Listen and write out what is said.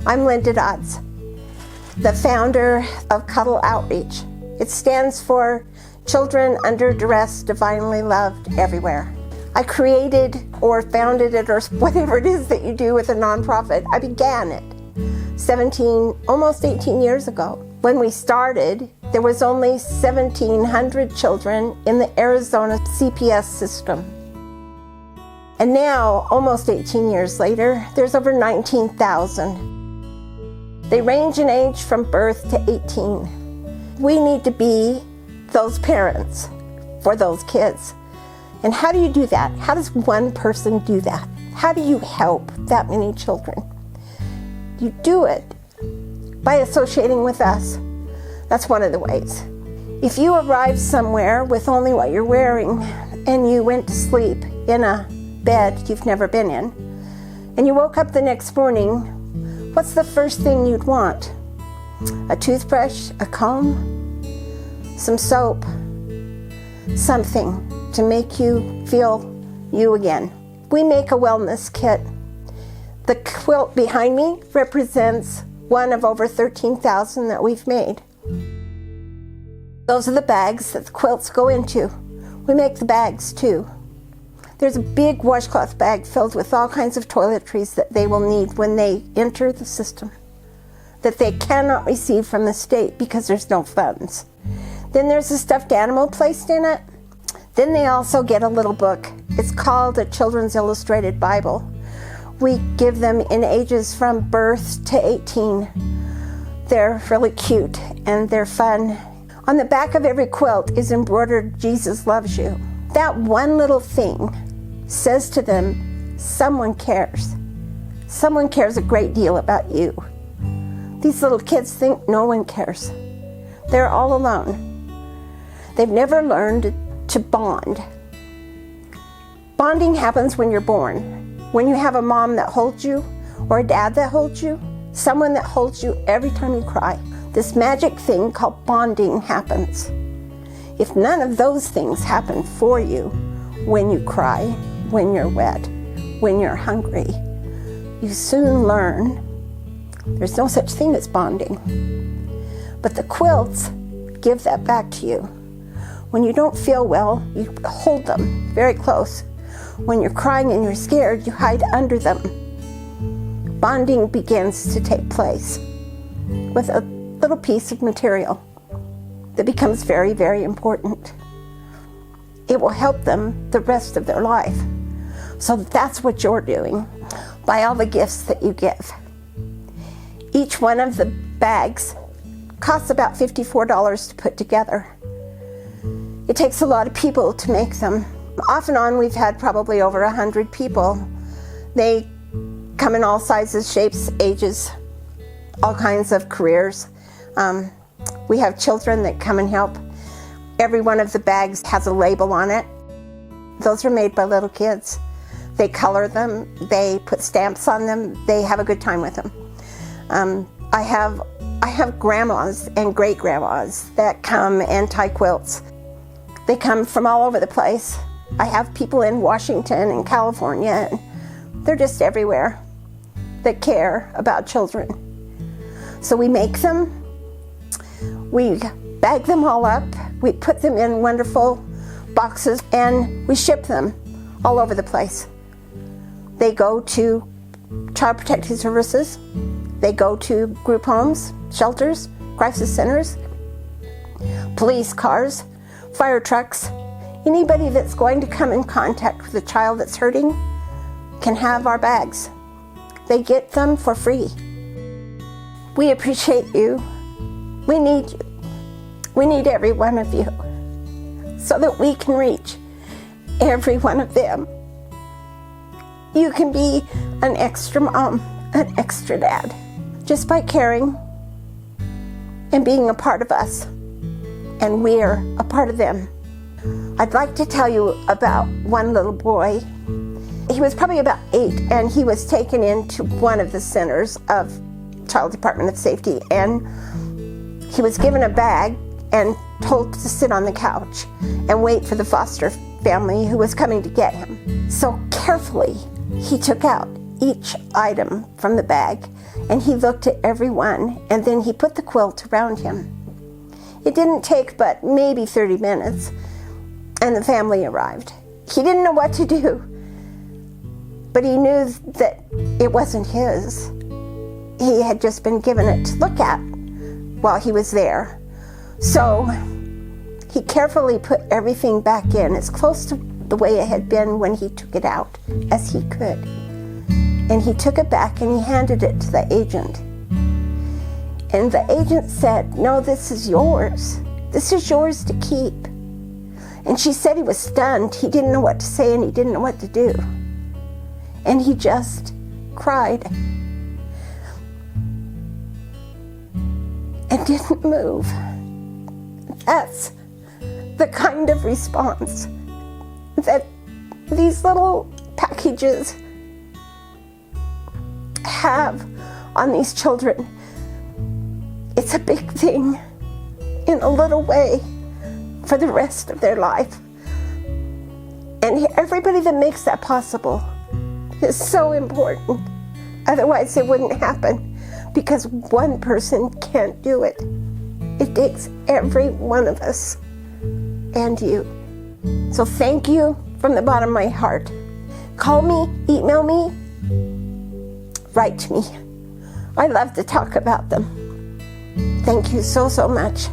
I'm Linda Dodds, the founder of CUDDLE Outreach. It stands for Children Under Duress, Divinely Loved Everywhere. I created or founded it, or whatever it is that you do with a nonprofit. I began it almost 18 years ago. When we started, there was only 1,700 children in the Arizona CPS system. And now, almost 18 years later, there's over 19,000. They range in age from birth to 18. We need to be those parents for those kids. And how do you do that? How does one person do that? How do you help that many children? You do it by associating with us. That's one of the ways. If you arrive somewhere with only what you're wearing and you went to sleep in a bed you've never been in, and you woke up the next morning, what's the first thing you'd want? A toothbrush, a comb, some soap, something to make you feel you again. We make a wellness kit. The quilt behind me represents one of over 13,000 that we've made. Those are the bags that the quilts go into. We make the bags too. There's a big washcloth bag filled with all kinds of toiletries that they will need when they enter the system, that they cannot receive from the state because there's no funds. Then there's a stuffed animal placed in it. Then they also get a little book. It's called a Children's Illustrated Bible. We give them in ages from birth to 18. They're really cute and they're fun. On the back of every quilt is embroidered, Jesus loves you. That one little thing says to them, someone cares. Someone cares a great deal about you. These little kids think no one cares. They're all alone. They've never learned to bond. Bonding happens when you're born. When you have a mom that holds you, or a dad that holds you, someone that holds you every time you cry. This magic thing called bonding happens. If none of those things happen for you when you cry, when you're wet, when you're hungry, you soon learn there's no such thing as bonding. But the quilts give that back to you. When you don't feel well, you hold them very close. When you're crying and you're scared, you hide under them. Bonding begins to take place with a little piece of material that becomes very, very important. It will help them the rest of their life. So that's what you're doing by all the gifts that you give. Each one of the bags costs about $54 to put together. It takes a lot of people to make them. Off and on, we've had probably over 100 people. They come in all sizes, shapes, ages, all kinds of careers. We have children that come and help. Every one of the bags has a label on it. Those are made by little kids. They color them, they put stamps on them, they have a good time with them. I have grandmas and great-grandmas that come and tie quilts. They come from all over the place. I have people in Washington and California, and they're just everywhere that care about children. So we make them, we bag them all up, we put them in wonderful boxes, and we ship them all over the place. They go to Child Protective Services, they go to group homes, shelters, crisis centers, police cars, fire trucks. Anybody that's going to come in contact with a child that's hurting can have our bags. They get them for free. We appreciate you. We need you. We need every one of you so that we can reach every one of them. You can be an extra mom, an extra dad, just by caring and being a part of us. And we're a part of them. I'd like to tell you about one little boy. He was probably about 8, and he was taken into one of the centers of Child Department of Safety, and he was given a bag and told to sit on the couch and wait for the foster family who was coming to get him. So carefully, he took out each item from the bag, and he looked at every one, and then he put the quilt around him. It didn't take but maybe 30 minutes, and the family arrived. He didn't know what to do, but he knew that it wasn't his. He had just been given it to look at while he was there. So he carefully put everything back in as close to the way it had been when he took it out as he could. And he took it back and he handed it to the agent. And the agent said, "No, this is yours. This is yours to keep." And she said he was stunned. He didn't know what to say and he didn't know what to do. And he just cried and didn't move. That's the kind of response that these little packages have on these children. It's a big thing in a little way for the rest of their life. And everybody that makes that possible is so important. Otherwise it wouldn't happen, because one person can't do it. It takes every one of us and you. So thank you from the bottom of my heart. Call me, email me, write to me. I love to talk about them. Thank you so, so much.